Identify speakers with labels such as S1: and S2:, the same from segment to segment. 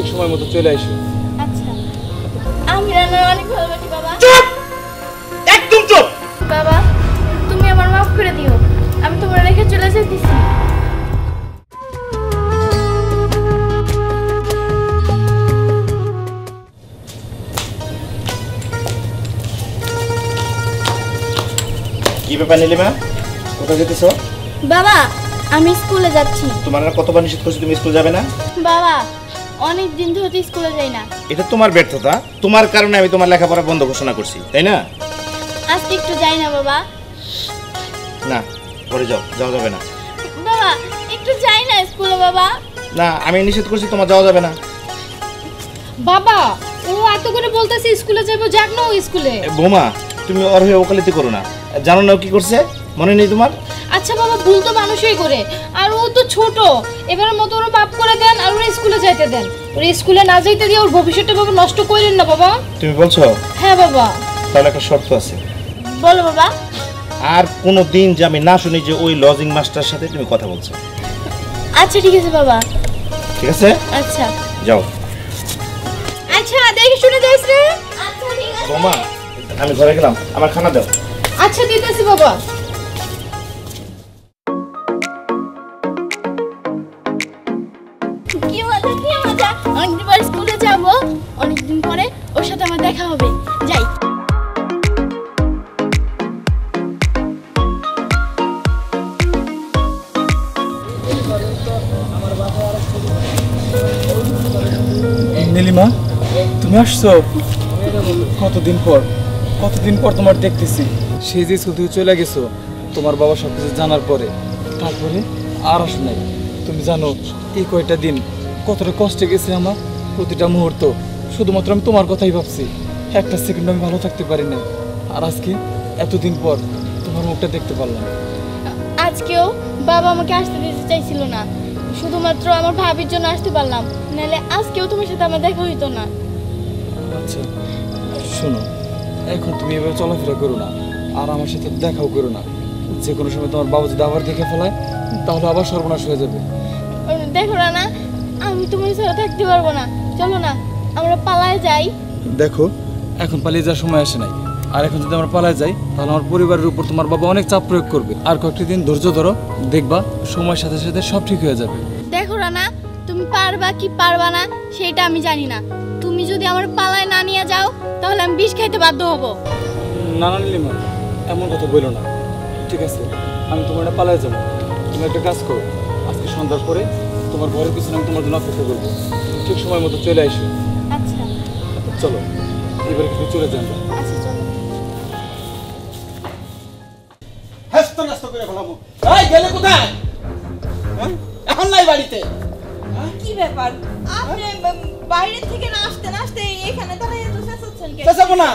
S1: ঠিক সময় মতো চলে আসো।
S2: আচ্ছা, আমি রান্না অনেক ভালোবাসি বাবা।
S3: চুপ, একদম চুপ।
S2: বাবা, তুমি আমার মাফ করে দিও, আমি তোমার রেখে চলে যেতেছি।
S3: কি ব্যাপার নীলিমা, কোথায় যেতেছো?
S2: বাবা, আমি স্কুলে যাচ্ছি।
S3: তোমার আর কতবার নিষেধ করছি তুমি স্কুল যাবে না?
S2: বাবা, অনেক দিন ধরে স্কুলে যাই না।
S3: এটা তোমার ব্যর্থতা, তোমার কারণে আমি তোমার লেখাপড়া বন্ধ ঘোষণা করছি, তাই না?
S2: আজকে একটু যাই না বাবা।
S3: না, ঘরে যাও, যাওয়া যাবে না।
S2: বাবা, একটু যাই না স্কুলে বাবা।
S3: না, আমি নিষেধ করছি, তোমার যাওয়া যাবে না।
S4: বাবা, ও এত করে বলতেছে স্কুলে যাবো, যাক না ও স্কুলে।
S3: বোমা, তুমি ওর হয়ে ওকালতি করো না। জানো না ও কি করছে, মনে নেই তোমার?
S4: আচ্ছা বাবা, ভুল তো মানুষই করে, আর ও তো ছোট, এবারের মতো ওরা মাফ করে দেন আর ওরা স্কুলে যাইতে দেন। ওরা স্কুলে না যাইতে দিয়ে ওর ভবিষ্যৎটা বাবা নষ্ট করেন না বাবা।
S3: তুমি বলছো?
S4: হ্যাঁ বাবা।
S3: তাহলে একটা শর্ত আছে।
S2: বলো বাবা।
S3: আর কোনো দিন যে আমি না শুনি যে ওই লজিং মাস্টারের সাথে তুমি কথা বলছো।
S2: আচ্ছা ঠিক আছে বাবা।
S3: ঠিক আছে,
S2: আচ্ছা
S3: যাও।
S4: আচ্ছা, দেখে শুনে যাইস রে।
S2: আচ্ছা ঠিক আছে।
S3: বোমা, আমি ঘরে গেলাম, আমার খানা দাও।
S4: আচ্ছা দিতেছি বাবা।
S2: কি মজা, কি মজা, অনেকদিন পরে স্কুলে যাব, অনেকদিন পরে ওর সাথে আমার দেখা হবে। যাই।
S1: নীলিমা, তুমি আসছো? কতদিন পর তোমার দেখতেছি। সেই যে স্কুল থেকে চলে গেছো তোমার বাবা সব কিছু জানার পরে, তারপরে আর আসো নাই। তুমি জানো এই কয়টা দিন কতটা কষ্টে গেছে আমার, প্রতিটা মুহূর্ত শুধুমাত্র আমি তোমার কথাই ভাবছি। একটা সেকেন্ড আমি ভালো থাকতে পারি না। আর আজকে এতদিন পর তোমার মুখটা দেখতে পারলাম।
S2: আজকেও বাবা আমাকে আসতে দিতে চাইছিল না, শুধুমাত্র আমার ভাবির জন্য আসতে পারলাম, নাহলে আজকেও তোমার সাথে আমার দেখা হইতো না।
S1: আচ্ছা শোনো, এখন তুমি এভাবে চলাফেরা করো না, আর আমার সাথে দেখাও করো না। যে কোনো সময় তোমার বাবা যদি আবার দেখে ফেলায় তাহলে আবার সর্বনাশ হয়ে যাবে।
S2: দেখো না, আমি তোমার ছাড়া থাকতে পারবো না, চলো না আমরা পালায় যাই।
S1: দেখো, এখন পালিয়ে যাওয়ার সময় আসে নাই। আর এখন যদি আমরা পালায় যাই তাহলে আমার পরিবারের উপর তোমার বাবা অনেক চাপ প্রয়োগ করবে। আর কয়েকটি দিন ধৈর্য ধরো, দেখবা সময়ের সাথে সাথে সব ঠিক হয়ে যাবে।
S2: দেখো না, তুমি পারবা কি পারবা না সেটা আমি জানি না। তুমি যদি আমার পালায় না নিয়ে যাও তাহলে আমি বিষ খাইতে বাধ্য হব।
S1: না না নীলিমা, এমন কথা বলো না। ঠিক আছে, আমি তোমার এটা পালায় যাবো। তুমি একটা কাজ করো, আজকে সন্ধ্যার পরে তোমার ঘরের পিছনে আমি তোমার জন্য অপেক্ষা করবো। ঠিক সময় মতো চলে আসো।
S2: আচ্ছা
S1: চলো, এবারে কিন্তু চলে যান।
S2: আচ্ছা চলো।
S5: হাসতো নাস্তো করে ফেলাবো। এই গেলে কোথায়? হ্যাঁ? এখন নাই বাড়িতে।
S6: কি ব্যাপার, আপনি বাইরে থেকে না আসতে না আসতে এখানে দাঁড়িয়ে তো চেঁচাচ্ছেন কেন?
S5: চেঁচাবো না,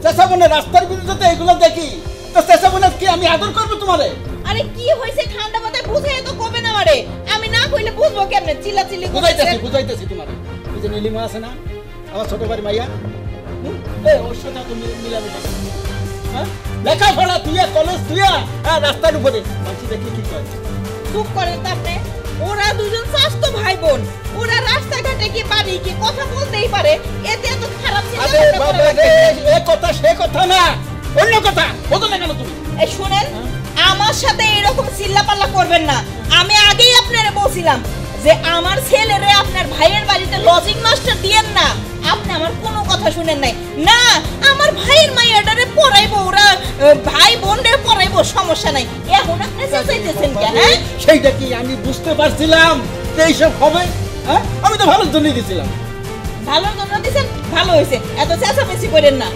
S5: চেঁচাবো না, রাস্তার বিরুদ্ধে তো এগুলো দেখি তো চেঁচাবো না। কি আমি আদর করবো তোমারে?
S6: আরে কি হয়েছে ঠান্ডা মাথায় বুঝাই তো কবে না মারে, আমি না কইলে বুঝবো কেমনে? চিল্লাচিল্লি
S5: বুঝাইতেছি
S6: করতেছেন।
S5: বুঝাইতেছি তোমারে। ওই যে নীলিমা আছে না, আমার ছোট ভাই মাইয়া, ওর সাথে তুমি মিলামিশা করো। হ্যাঁ, লেখাপড়া তুইয়া, কলেজ তুইয়া, হ্যাঁ, রাস্তার উপরে মানুষ দেখি কি করে।
S6: চুপ করেন তো আপনি। ওরা দুজন স্বাস্থ্য ভাই বোন, ওরা রাস্তাঘাটে কি বাড়ি কি কথা বলতেই পারে, এতে এত খারাপ চিন্তা
S5: আরে
S6: ভাবনা
S5: বাবা
S6: করা
S5: রে,
S6: লাগবে?
S5: এ কথা সে কথা না, অন্য কথা। বলো না কেন তুমি?
S6: এই শুনেন, আমার সাথে এরকম চিল্লাপাল্লা করবেন না। আমি আগেই আপনারে বলছিলাম যে আমার ছেলেরে আপনার ভাইয়ের বাড়িতে লজিং মাস্টার দিয়েন না। আপনি আমার কোনো কথা শুনেন নাই। না, আমার ভাইয়ের মাইয়াটারে পড়াইবো, ওরা ভাই বোনরে পড়াইবো, সমস্যা নাই। এখন আপনি চেঁচাইতেছেন কেন? হ্যাঁ?
S5: সেইটা কি আমি বুঝতে পারছিলাম যে এইসব হবে? হ্যাঁ, আমি তো ভালোর জন্যই দিছিলাম।
S6: ভালোর জন্য দিছেন, ভালো হয়েছে। এত চেঁচামেচি করেন না।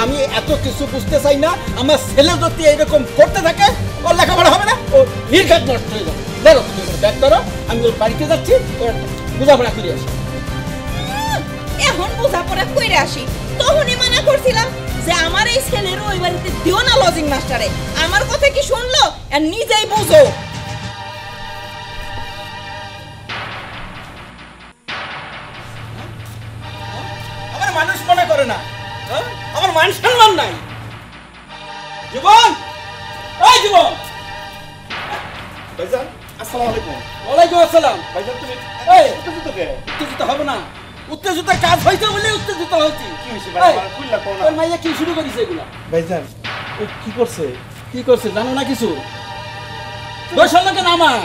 S5: আমি এত কিছু বুঝতে চাই না। আমার ছেলে যদি এরকম করতে থাকে, ওর লেখাপড়া হবে না, ও নির্ঘাত নষ্ট হয়ে যাবে। ধরো তুমি ওর ব্যাগ ধরো, আমি ওর বাড়িতে যাচ্ছি, ওর বোঝাপড়া করে আসি।
S6: এখন বোঝাপড়া কইরা আসি। তখনই মানা করছিলাম যে আমার এই ছেলের ওই বাড়িতে দিও না লজিং মাস্টারে। আমার কথা কি শুনলো? আর নিজেই বুঝো।
S5: আমার মানুষ মনে করে না, হ্যাঁ? আমার মান সম্মান নাই। জীবন, ওই জীবন।
S3: ভাইজান, আসসালামু আলাইকুম।
S5: ওয়ালাইকুম আসসালাম।
S3: ভাইজান তুমি
S5: এই
S3: উত্তেজিত কে?
S5: উত্তেজিত হবে না। উত্তেজিত কাজ হইছে বলে উত্তেজিত হচ্ছি।
S3: কি হয়েছে ভাই?
S5: এই,
S3: আমার খুললা কোন
S5: তোর মাইয়া কি শুরু করেছে এগুলা?
S3: ভাইজান ও কি করছে?
S5: কি করছে জানো না কিছু? দোষ হলো কেন আমার?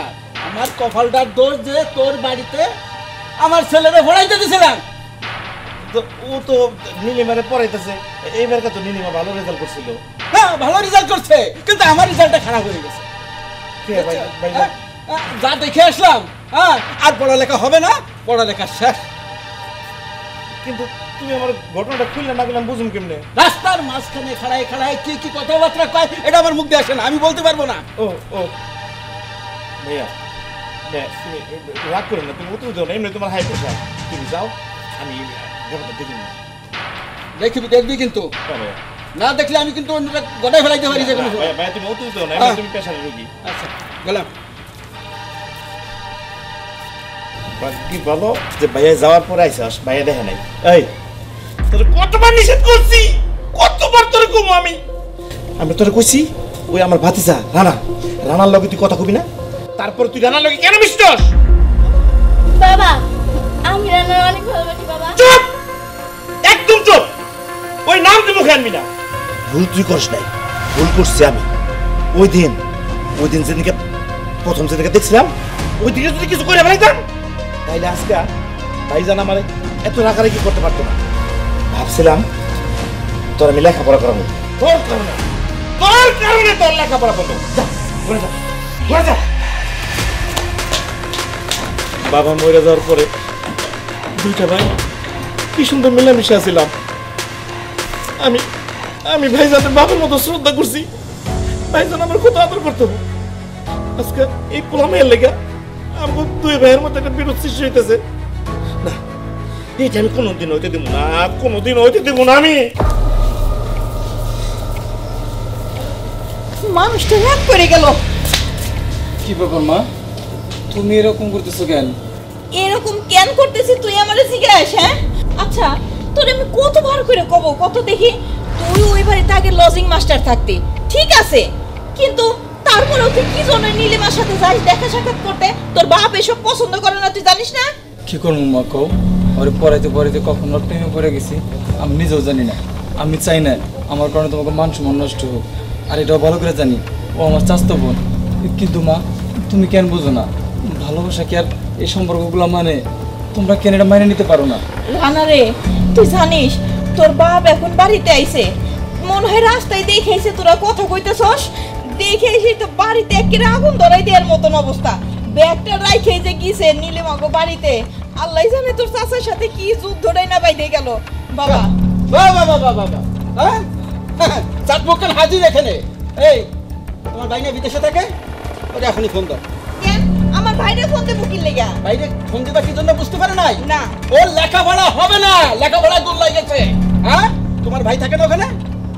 S5: আমার কপালটার দোষ যে তোর বাড়িতে আমার ছেলেরে ভরাইতে দিছিলাম।
S3: তো ও তো নীলিমারে পড়াইতেছে, এইবার তো নীলিমা ভালো রেজাল্ট করছিল।
S5: হ্যাঁ ভালো রেজাল্ট করছে, কিন্তু আমার রেজাল্টটা খারাপ হয়ে গেছে।
S3: কে ভাইজান?
S5: যা দেখে আসলাম, হ্যাঁ আর পড়ালেখা হবে না, পড়ালেখা শেষ।
S3: কিন্তু তুমি আমার ঘটনাটা খুললে না গেলাম বুঝুম কেমনে?
S5: রাস্তার মাঝখানে খাড়ায় খাড়ায় কি কি কথাবার্তা কয় এটা আমার মুখ দিয়ে আসে না, আমি বলতে পারবো না।
S3: ও ও ভাইয়া তুমি রাগ করো না, তুমি উত্তর দাও না, এমনি তোমার হাই প্রেশার। তুমি যাও, আমি ব্যাপারটা দেখি না।
S5: দেখবি দেখবি কিন্তু
S3: ভাইয়া
S5: না দেখলে আমি কিন্তু অন্যটা গটায় ফেলাইতে পারি যে কোনো সময়।
S3: ভাইয়া তুমি উত্তর দাও না,
S5: হ্যাঁ।
S3: তুমি প্রেশারের রোগী।
S5: আচ্ছা গেলাম।
S3: কি বলো যে ভাইয়া যাওয়ার পরে আইসাস, ভাইয়া দেখে নাই। এই তোর কতবার নিষেধ করছি, কতবার তোর কমু আমি তোরে কইছি ওই আমার ভাতিজা রানার লগে তুই কথা কবি না, তারপর তুই রানার লগে কেন মিশছস?
S2: বাবা আমি রান্না অনেক ভালোবাসি বাবা।
S3: চুপ, একদম চুপ, ওই নাম তুই মুখে আনবি না। ভুল তুই করিস নাই, ভুল করছি আমি। ওই দিন যেদিনকে প্রথম যেদিনকে দেখছিলাম ওই দিকে যদি কিছু করে ফেলাইতাম তাইলে আজকে ভাইজান আমার এত রাগারাগি করতে পারতো না। ভাবছিলাম তোর আমি লেখাপড়া করাবো, তোর কারণে তোর লেখাপড়া বন্ধ। যা ঘরে যা, ঘরে যা। বাবা মরে যাওয়ার পরে দুইটা ভাই কি সুন্দর মিলামিশে আছিলাম। আমি ভাইজানের বাবার মতো শ্রদ্ধা করছি, ভাইজান আমার কত আদর করতো। আজকে এই পোলা মেয়ের লেগে আমার দুই ভাইয়ের মধ্যে একটা বিরোধ সৃষ্টি হইতেছে না। এইটা আমি কোনোদিন হইতে দিব না, কোনোদিন হইতে দিব না। আমি
S6: মানুষটা রাগ করে গেল।
S1: কি ব্যাপার মা, তুমি এরকম করতেছো কেন?
S6: এরকম কেন করতেছিস তুই আমারে জিজ্ঞাস? হ্যাঁ আচ্ছা তোর আমি কতবার করে কব কত দেখি তুই ওই বাড়িতে আগে লজিং মাস্টার থাকতি, ঠিক আছে, কিন্তু তারপরেও তুই কি জন্য নীলিমার সাথে যাইস দেখা সাক্ষাৎ করতে? তোর বাপ এসব পছন্দ করে না, তুই জানিস না?
S1: কি করবো মা কও, ওরে পড়াইতে পড়াইতে কখন ওর প্রেমে পড়ে গেছি আমি নিজেও জানি না। আমি চাই না আমার কারণে তোমাকে মান সম্মান নষ্ট হোক, আর এটাও ভালো করে জানি ও আমার চাস্তো বোন। কিন্তু মা তুমি কেন বুঝো না, ভালোবাসা কি আর এই সম্পর্কগুলো মানে তোমরা কেন এটা মেনে নিতে পারো না?
S6: রানা রে, তুই জানিস তোর বাপ এখন বাড়িতে আইছে, মনে হয় রাস্তায় দেখেছে তোরা কথা কইতেছস, দেখেছি তো বাড়িতে একেবারে আগুন ধরাই দেওয়ার মতন অবস্থা। ব্যাগটা রাইখে যে গিয়েছে নীলিমাগো বাড়িতে, আল্লাহ জানে তোর চাচার সাথে কি যুদ্ধটাই না বাইতে গেল। বাবা
S5: বাবা বাবা বাবা, হ্যাঁ চাট বকের হাজির এখানে। এই তোমার ভাই না বিদেশে থাকে, ওরে এখনই ফোন দাও।
S6: কেন আমার ভাইরে ফোন দেবো কি লেগা?
S5: বাইরে ফোন দিবা কি জন্য বুঝতে পারে নাই?
S6: না
S5: ওর লেখাপড়া হবে না, লেখাপড়া দূর লাগেছে। হ্যাঁ তোমার ভাই থাকে না ওখানে,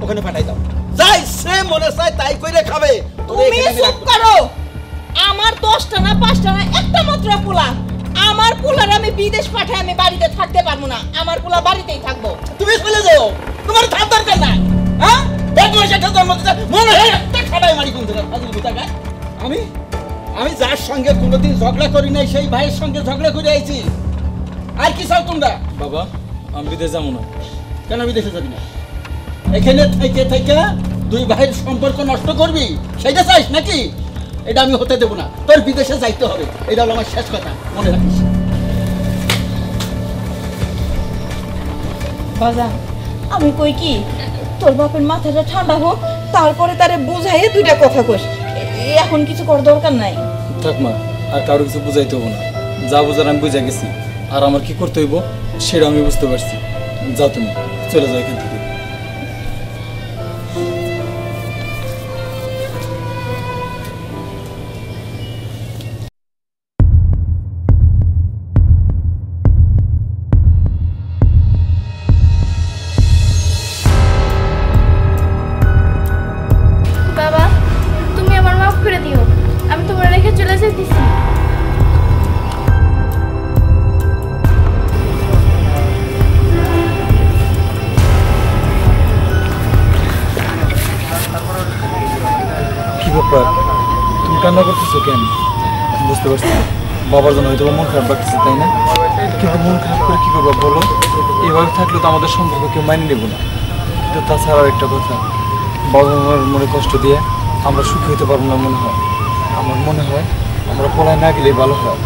S5: ওখানে পাঠাই দাও। যাই সে মনে চায় তাই কইরে খাবে।
S6: তুমি চুপ করো। আমার 10টা না 5টা না একটা মাত্র পোলা, আমার পোলার আমি বিদেশ পাঠাই আমি বাড়িতে থাকতে পারবো না, আমার পোলা বাড়িতেই থাকবো।
S5: তুমি চলে যাও, তোমার থাক দরকার নাই। হ্যাঁ বদমাইশের সাথে মধ্যে মনে হয় একটা খাড়াই মারি কোন জায়গা ফাজিল বুঝাকা। আমি যার সঙ্গে কোনোদিন ঝগড়া করি নাই সেই ভাইয়ের সঙ্গে ঝগড়া করে আইছি। আর কি চাও তোমরা?
S1: বাবা আমি বিদেশ যাবো না।
S5: কেন বিদেশে যাবি না? এখানে থেকে থেকে দুই ভাইয়ের সম্পর্ক নষ্ট করবি সেটা চাইস নাকি? এটা আমি হতে দেবো না, তোর বিদেশে যাইতে হবে, এটা হলো আমার শেষ কথা, মনে রাখিস।
S6: বাজান আমি কই কি তোর বাপের মাথাটা ঠান্ডা হোক, তারপরে তারে বুঝাইয়ে দুইটা কথা কইস, এখন কিছু কর দরকার নাই।
S1: থাক মা, আর কারো কিছু বুঝাইতে হবো না, যা বুঝার আমি বুঝে গেছি। আর আমার কি করতে হইব সেটা আমি বুঝতে পারছি। যাও তুমি, চলে যাও এখান থেকে।
S2: বাবা তুমি আমার মাফ করে দিও, আমি তোমার রেখে চলে যেতেছি।
S1: কি ব্যাপার, তুমি কান্না করতেছো কেন? বুঝতে পারছি বাবার জন্য হয়তো মন খারাপ লাগতেছে, তাই না? কিন্তু কিন্তু মন খারাপ করে কি করবো বলো? এভাবে থাকলে তো আমাদের সম্পর্ক কেউ মানিয়ে নেব না। কিন্তু তাছাড়া আর একটা কথা, বাবা মার মনে কষ্ট দিয়ে আমরা সুখী হতে পারবো না মনে হয়। আমার মনে হয় আমরা পলায় না গেলেই ভালো হয়।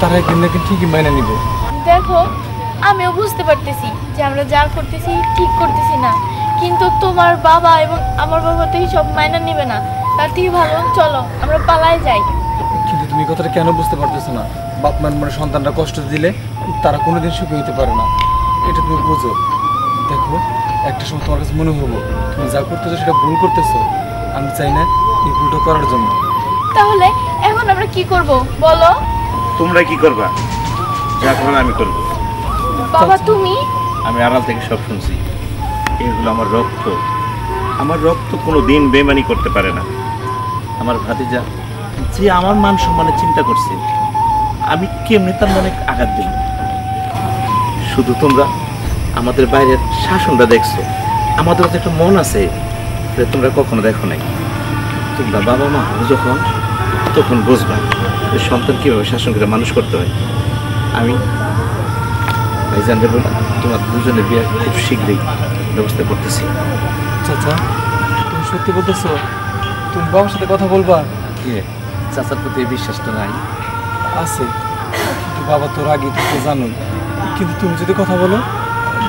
S1: তারা একদিন না একদিন ঠিকই মাইনে নিব।
S2: দেখো, আমিও বুঝতে পারতেছি যে আমরা যা করতেছি ঠিক করতেছি না, কিন্তু তোমার বাবা এবং আমার বাবা তো সব মাইনা নেবে না। তার থেকে ভালো চলো আমরা পালাই যাই।
S1: কিন্তু তুমি কথাটা কেন বুঝতে পারতেছো না? বাপ মার মনে সন্তানরা কষ্ট দিলে তারা কোনোদিন সুখী হতে পারে না, এটা তুমি বোঝো। দেখো, একটা সময় তোমার কাছে মনে হবো তুমি যা করতেছো সেটা ভুল করতেছো। আমি চাই না এই ভুলটা করার জন্য।
S2: তাহলে এখন আমরা কি করব বলো?
S3: তোমরা কি করবা? যা করার আমি করবো।
S2: বাবা তুমি?
S3: আমি আড়াল থেকে সব শুনছি। এগুলো আমার রক্ত। আমার রক্ত কোনো দিন বেমানি করতে পারে না। আমার ভাতিজা যে আমার মান সম্মানের চিন্তা করছে, আমি কেমনি তার মনে আঘাত দিল? শুধু তোমরা আমাদের বাইরের শাসনটা দেখছো, আমাদের তো একটা মন আছে যেটা তোমরা কখনো দেখো নাই। তোমরা বাবা মা হও যখন, তখন বুঝবা যে সন্তান কীভাবে শাসন করে মানুষ করতে হয়। আমি ভাইজানরে বলে তোমার দুজনের বিয়ে খুব শীঘ্রই ব্যবস্থা করতেছি।
S1: চাচা, তুমি সত্যি বলতেছো? তুমি বাবার সাথে কথা বলবা?
S3: কি চাচার প্রতি এই বিশ্বাসটা নাই?
S1: আছে, কিন্তু বাবা তোর আগে থেকে জানোই। কিন্তু তুমি যদি কথা বলো,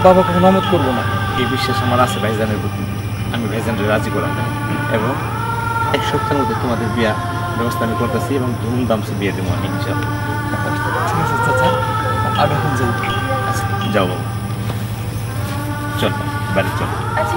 S1: বাবা কখনো আমোদ করবো না।
S3: এই বিশ্বাস আমার আছে ভাইজানের প্রতি। আমি ভাইজানরে রাজি করাবো এবং এক সপ্তাহের মধ্যে তোমাদের বিয়া ব্যবস্থা আমি করতেছি এবং ধুমধামসে বিয়ে দেবো আমি, ইনশাআল্লাহ।
S1: ঠিক আছে চাচা, আর এখন যাই।
S3: আচ্ছা যাও, চল বাড়ি চল।
S2: আচ্ছা